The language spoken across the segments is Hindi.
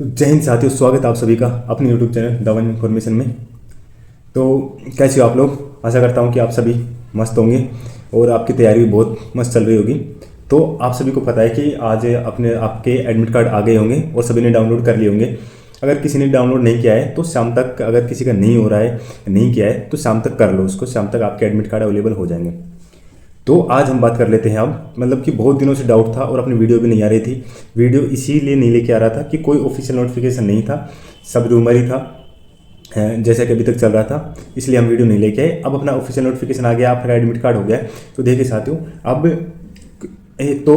तो जय हिंद साथियों, स्वागत है आप सभी का अपने YouTube channel the one information में। तो कैसे हो आप लोग? आशा करता हूँ कि आप सभी मस्त होंगे और आपकी तैयारी भी बहुत मस्त चल रही होगी। तो आप सभी को पता है कि आज आपके एडमिट कार्ड आ गए होंगे और सभी ने डाउनलोड कर लिए होंगे। अगर किसी ने डाउनलोड नहीं किया है तो शाम तक, अगर किसी का नहीं हो रहा है, नहीं किया है तो शाम तक कर लो उसको, शाम तक आपके एडमिट कार्ड अवेलेबल हो जाएंगे। तो आज हम बात कर लेते हैं अब, मतलब कि बहुत दिनों से डाउट था और अपनी वीडियो भी नहीं आ रही थी। वीडियो इसीलिए नहीं लेके आ रहा था कि कोई ऑफिशियल नोटिफिकेशन नहीं था, सब रूमर ही था जैसा कि अभी तक चल रहा था, इसलिए हम वीडियो नहीं लेके आए। अब अपना ऑफिशियल नोटिफिकेशन आ गया, आपका एडमिट कार्ड हो गया। तो देखिए साथियों, अब तो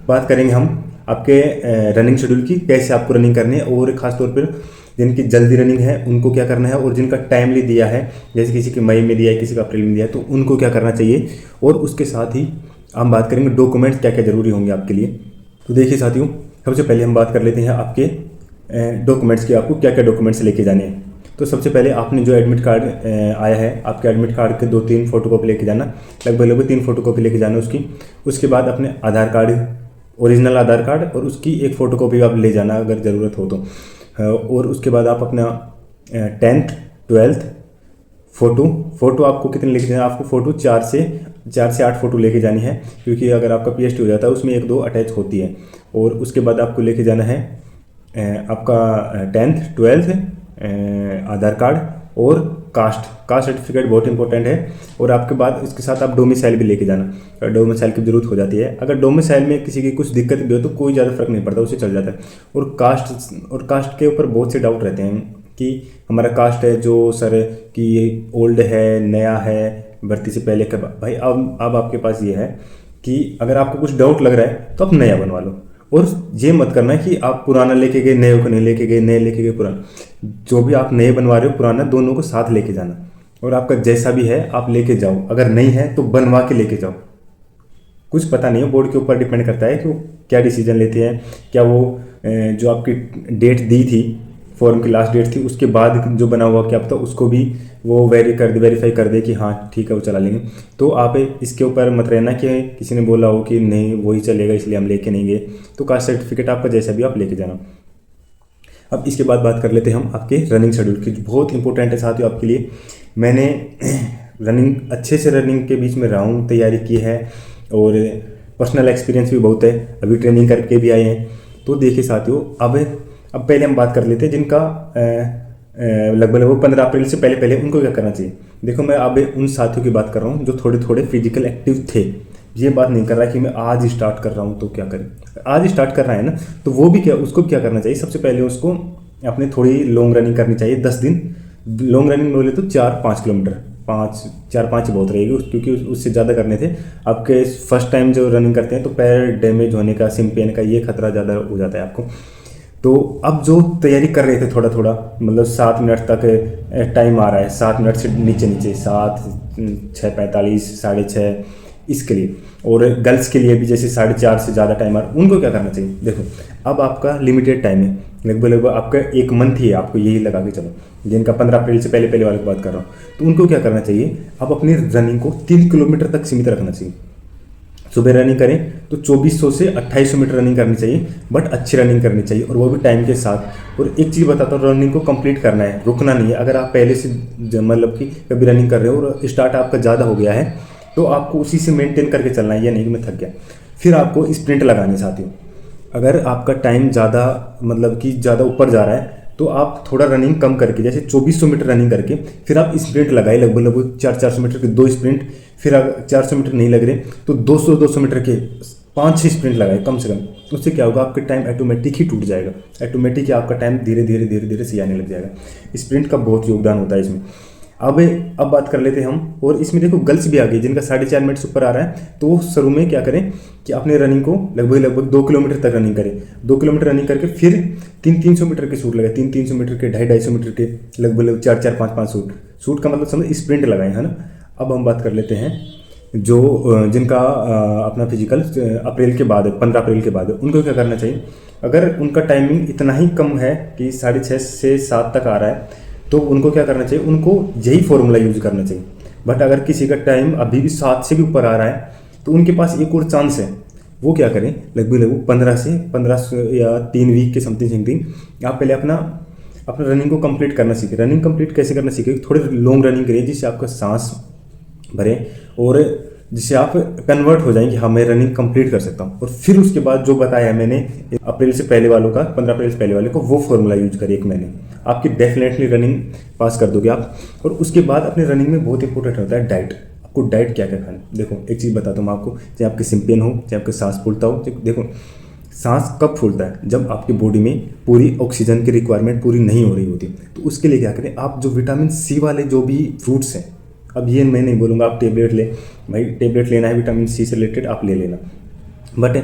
बात करेंगे हम आपके रनिंग शेड्यूल की, कैसे आपको रनिंग करनी है और ख़ासतौर पर जिनकी जल्दी रनिंग है उनको क्या करना है, और जिनका टाइमली दिया है, जैसे किसी के मई में दिया है, किसी का अप्रैल में दिया है, तो उनको क्या करना चाहिए। और उसके साथ ही हम बात करेंगे डॉक्यूमेंट्स क्या क्या ज़रूरी होंगे आपके लिए। तो देखिए साथियों, सबसे पहले हम बात कर लेते हैं आपके डॉक्यूमेंट्स की, आपको क्या क्या डॉक्यूमेंट्स लेके जाने हैं। तो सबसे पहले आपने जो एडमिट कार्ड आया है, आपके एडमिट कार्ड के 2-3 फोटोकॉपी लेके जाना, लगभग 3 फोटोकॉपी लेके जाना उसकी। उसके बाद अपने आधार कार्ड, ओरिजिनल आधार कार्ड और उसकी एक फ़ोटोकॉपी आप ले जाना अगर ज़रूरत हो तो। और उसके बाद आप अपना 10th 12th फ़ोटो आपको कितने लेके जाना है? आपको फ़ोटो 4 से 8 फ़ोटो लेके जानी है, क्योंकि अगर आपका पीएचडी हो जाता है उसमें 1-2 अटैच होती है। और उसके बाद आपको लेके जाना है आपका 10th 12th आधार कार्ड और कास्ट सर्टिफिकेट, बहुत इंपॉर्टेंट है। और आपके बाद इसके साथ आप डोमिसाइल भी लेके जाना, डोमिसाइल की जरूरत हो जाती है। अगर डोमिसाइल में किसी की कुछ दिक्कत भी हो तो कोई ज़्यादा फर्क नहीं पड़ता, उससे चल जाता है। और कास्ट के ऊपर बहुत से डाउट रहते हैं कि हमारा कास्ट है जो सर कि ये ओल्ड है, नया है, भर्ती से पहले का। भाई अब आपके पास ये है कि अगर आपको कुछ डाउट लग रहा है तो आप नया बनवा लो। और ये मत करना कि आप पुराना लेके गए, नए को नहीं लेके गए, नए लेके गए पुराना। जो भी आप नए बनवा रहे हो, पुराना, दोनों को साथ लेके जाना। और आपका जैसा भी है आप लेके जाओ, अगर नहीं है तो बनवा के लेके जाओ। कुछ पता नहीं है, बोर्ड के ऊपर डिपेंड करता है कि वो क्या डिसीजन लेते हैं। क्या वो जो आपकी डेट दी थी, फॉर्म की लास्ट डेट थी, उसके बाद जो बना हुआ क्या पता उसको भी वो वेरीफाई कर दे कि हाँ ठीक है वो चला लेंगे। तो आप इसके ऊपर मत रहना कि किसी ने बोला हो कि नहीं वही चलेगा इसलिए हम लेके नहीं गए। तो कास्ट सर्टिफिकेट आपका जैसा भी आप लेके जाना। अब इसके बाद बात कर लेते हैं हम आपके रनिंग शेड्यूल की, जो बहुत इंपॉर्टेंट है साथियों आपके लिए। मैंने रनिंग अच्छे से रनिंग के बीच में रहा हूँ, तैयारी की है और पर्सनल एक्सपीरियंस भी बहुत है, अभी ट्रेनिंग करके भी आए हैं। तो देखिए साथियों, अब पहले हम बात कर लेते हैं जिनका लगभग 15 अप्रैल से पहले उनको क्या करना चाहिए। देखो, मैं अब उन साथियों की बात कर रहा हूँ जो थोड़े फिजिकल एक्टिव थे। ये बात नहीं कर रहा कि मैं आज स्टार्ट कर रहा हूँ तो क्या करें। आज स्टार्ट कर रहा है ना, तो वो भी क्या, उसको क्या करना चाहिए। सबसे पहले उसको अपने थोड़ी लॉन्ग रनिंग करनी चाहिए। 10 दिन लॉन्ग रनिंग बोले तो 4-5 किलोमीटर, 4-5 ही बहुत रहेगी, क्योंकि उससे ज़्यादा करने थे। आपके फर्स्ट टाइम जो रनिंग करते हैं तो पैर डैमेज होने का, सिम पेन का ये खतरा ज़्यादा हो जाता है आपको। तो अब जो तैयारी कर रहे थे थोड़ा मतलब 7 मिनट तक टाइम आ रहा है, 7 मिनट से नीचे 7, 6:45, 6:30 इसके लिए। और गर्ल्स के लिए भी जैसे 4:30 से ज़्यादा टाइम आ रहा है, उनको क्या करना चाहिए। देखो, अब आपका लिमिटेड टाइम है, लगभग आपका 1 मंथ ही है, आपको यही लगा के चलो, जिनका 15 अप्रैल से पहले वाले की बात कर रहा हूँ। तो उनको क्या करना चाहिए, आप अपनी रनिंग को 3 किलोमीटर तक सीमित रखना चाहिए। सुबह रनिंग करें तो 2400 से 2800 मीटर रनिंग करनी चाहिए, बट अच्छी रनिंग करनी चाहिए और वो भी टाइम के साथ। और एक चीज़ बताता हूँ, रनिंग को कंप्लीट करना है, रुकना नहीं है। अगर आप पहले से मतलब कि कभी रनिंग कर रहे हो और स्टार्ट आपका ज़्यादा हो गया है तो आपको उसी से मेंटेन करके चलना है, या नहीं कि मैं थक गया। फिर आपको स्प्रिंट लगानी साथियों। अगर आपका टाइम ज़्यादा मतलब कि ज़्यादा ऊपर जा रहा है तो आप थोड़ा रनिंग कम करके, जैसे 2400 मीटर रनिंग करके फिर आप स्प्रिंट लगाए, लगभग 400 मीटर के 2 स्प्रिंट। फिर अगर 400 मीटर नहीं लग रहे तो 200 मीटर के 5-6 स्प्रिंट लगाए कम से कम। उससे क्या होगा, आपका टाइम ऑटोमेटिक ही टूट जाएगा, ऑटोमेटिक ही आपका टाइम धीरे धीरे से आने लग जाएगा। स्प्रिंट का बहुत योगदान होता है इसमें। अब बात कर लेते हैं हम, और इसमें देखो गर्ल्स भी आ गई जिनका 4.5 मिनट से ऊपर आ रहा है। तो वो शुरू में क्या करें कि अपने रनिंग को लगभग 2 किलोमीटर तक रनिंग करें। 2 किलोमीटर रनिंग करके फिर 300 मीटर के शूट लगाए, 300 मीटर के, 250 मीटर के, लगभग 4-4, 5-5 शूट का मतलब समझ स्प्रिंट लगाए, है ना। अब हम बात कर लेते हैं जो जिनका अपना फिजिकल अप्रैल के बाद है, 15 अप्रैल के बाद है, उनको क्या करना चाहिए। अगर उनका टाइमिंग इतना ही कम है कि 6:30 से 7 तक आ रहा है तो उनको क्या करना चाहिए, उनको यही फॉर्मूला यूज करना चाहिए। बट अगर किसी का टाइम अभी भी 7 से भी ऊपर आ रहा है तो उनके पास एक और चांस है वो क्या करें, लगभग 15 या 3 वीक के समथिंग आप पहले अपना रनिंग को कंप्लीट करना सीखें। रनिंग कंप्लीट कैसे करना सीखें, थोड़े लॉन्ग रनिंग करिए जिससे आपका सांस भरे और जिससे आप कन्वर्ट हो जाएंगे, हाँ मैं रनिंग कंप्लीट कर सकता हूँ। और फिर उसके बाद जो बताया मैंने अप्रैल से पहले वालों का, 15 अप्रैल से पहले वाले को, वो फॉर्मूला यूज करिए 1 महीने, आपकी डेफिनेटली रनिंग पास कर दोगे आप। और उसके बाद अपने रनिंग में बहुत इंपॉर्टेंट होता है डाइट। आपको डाइट क्या क्या खाना है। देखो एक चीज़ बताता हूँ मैं आपको, चाहे आपके सिम्पेन हो, चाहे आपके सांस फूलता हो। देखो सांस कब फूलता है, जब आपकी बॉडी में पूरी ऑक्सीजन की रिक्वायरमेंट पूरी नहीं हो रही होती। तो उसके लिए क्या करें, आप जो विटामिन सी वाले जो भी फ्रूट्स हैं, अब ये मैं नहीं बोलूँगा आप टेबलेट ले, भाई टेबलेट लेना है विटामिन सी से रिलेटेड आप ले लेना, बट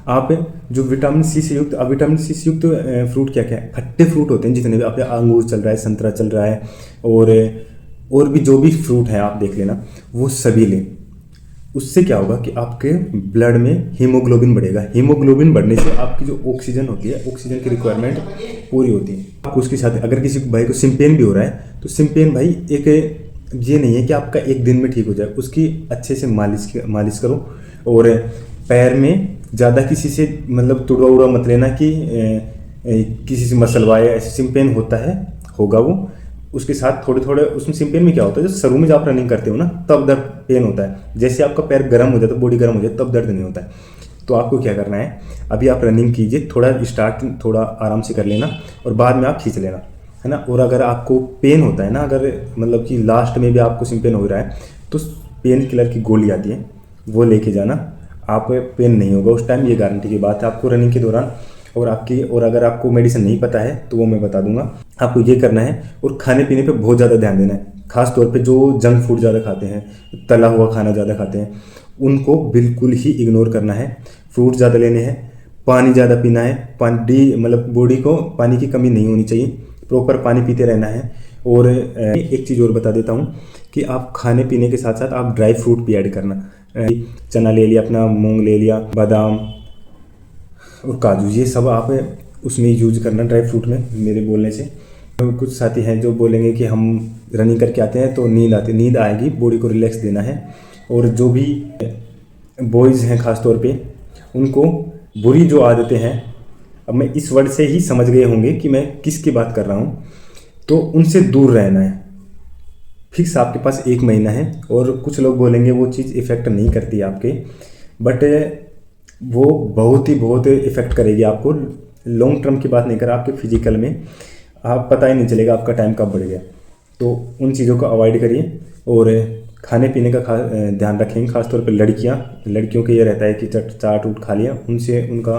आप जो विटामिन सी से युक्त, अब विटामिन सी से युक्त फ्रूट क्या क्या है, खट्टे फ्रूट होते हैं जितने भी, आप अंगूर चल रहा है, संतरा चल रहा है, और भी जो भी फ्रूट है आप देख लेना, वो सभी लें। उससे क्या होगा कि आपके ब्लड में हीमोग्लोबिन बढ़ेगा। हीमोग्लोबिन बढ़ने से आपकी जो ऑक्सीजन होती है, ऑक्सीजन की रिक्वायरमेंट पूरी होती है। आपको उसके साथ अगर किसी भाई को सिम्पेन भी हो रहा है, तो सिम्पेन भाई एक ये नहीं है कि आपका एक दिन में ठीक हो जाए, उसकी अच्छे से मालिश करो। और पैर में ज़्यादा किसी से मतलब तुड़वा उड़वा मत लेना कि किसी से मसलवाए, ऐसे सिम्पेन होता है, होगा वो। उसके साथ थोड़े थोड़े उसमें सिम्पेन में क्या होता है, जो शुरू में जब आप रनिंग करते हो ना तब दर्द पेन होता है, जैसे आपका पैर गर्म हो जाता है, बॉडी गर्म हो जाए तब दर्द नहीं होता है। तो आपको क्या करना है, अभी आप रनिंग कीजिए, थोड़ा स्टार्ट थोड़ा आराम से कर लेना और बाद में आप खींच लेना, है ना। और अगर आपको पेन होता है ना, अगर मतलब कि लास्ट में भी आपको सिम्पेन हो रहा है, तो पेन किलर की गोली आती है, वो लेके जाना, आप पेन नहीं होगा उस टाइम, ये गारंटी की बात है आपको रनिंग के दौरान। और अगर आपको मेडिसिन नहीं पता है तो वो मैं बता दूंगा। आपको ये करना है और खाने पीने पे बहुत ज़्यादा ध्यान देना है, खास तौर पे जो जंक फूड ज़्यादा खाते हैं, तला हुआ खाना ज़्यादा खाते हैं, उनको बिल्कुल ही इग्नोर करना है। फ्रूट ज़्यादा लेने हैं, पानी ज़्यादा पीना है, पानी मतलब बॉडी को पानी की कमी नहीं होनी चाहिए, प्रॉपर पानी पीते रहना है। और एक चीज़ और बता देता हूँ कि आप खाने पीने के साथ साथ आप ड्राई फ्रूट भी ऐड करना। चना ले लिया अपना, मूंग ले लिया, बादाम और काजू, ये सब आप उसमें यूज करना ड्राई फ्रूट में, मेरे बोलने से। तो कुछ साथी हैं जो बोलेंगे कि हम रनिंग करके आते हैं तो नींद आएगी, बॉडी को रिलैक्स देना है। और जो भी बॉयज़ हैं खास तौर पे, उनको बुरी जो आदतें हैं, अब मैं इस वर्ड से ही समझ गए होंगे कि मैं किसकी बात कर रहा हूँ, तो उनसे दूर रहना है। फिक्स आपके पास 1 महीना है, और कुछ लोग बोलेंगे वो चीज़ इफ़ेक्ट नहीं करती आपके, बट वो बहुत इफ़ेक्ट करेगी आपको। लॉन्ग टर्म की बात नहीं कर रहा, आपके फिजिकल में आप पता ही नहीं चलेगा आपका टाइम कब बढ़ गया। तो उन चीज़ों को अवॉइड करिए और खाने पीने का ध्यान रखेंगे। खासतौर पे लड़कियों के ये रहता है कि चाट उट खा लिया, उनसे उनका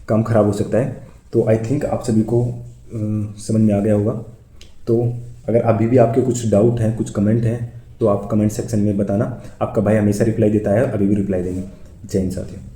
काम ख़राब हो सकता है। तो आई थिंक आप सभी को समझ में आ गया होगा। तो अगर अभी भी आपके कुछ डाउट हैं, कुछ कमेंट हैं, तो आप कमेंट सेक्शन में बताना। आपका भाई हमेशा रिप्लाई देता है, अभी भी रिप्लाई देंगे। जय हिंद साथियों।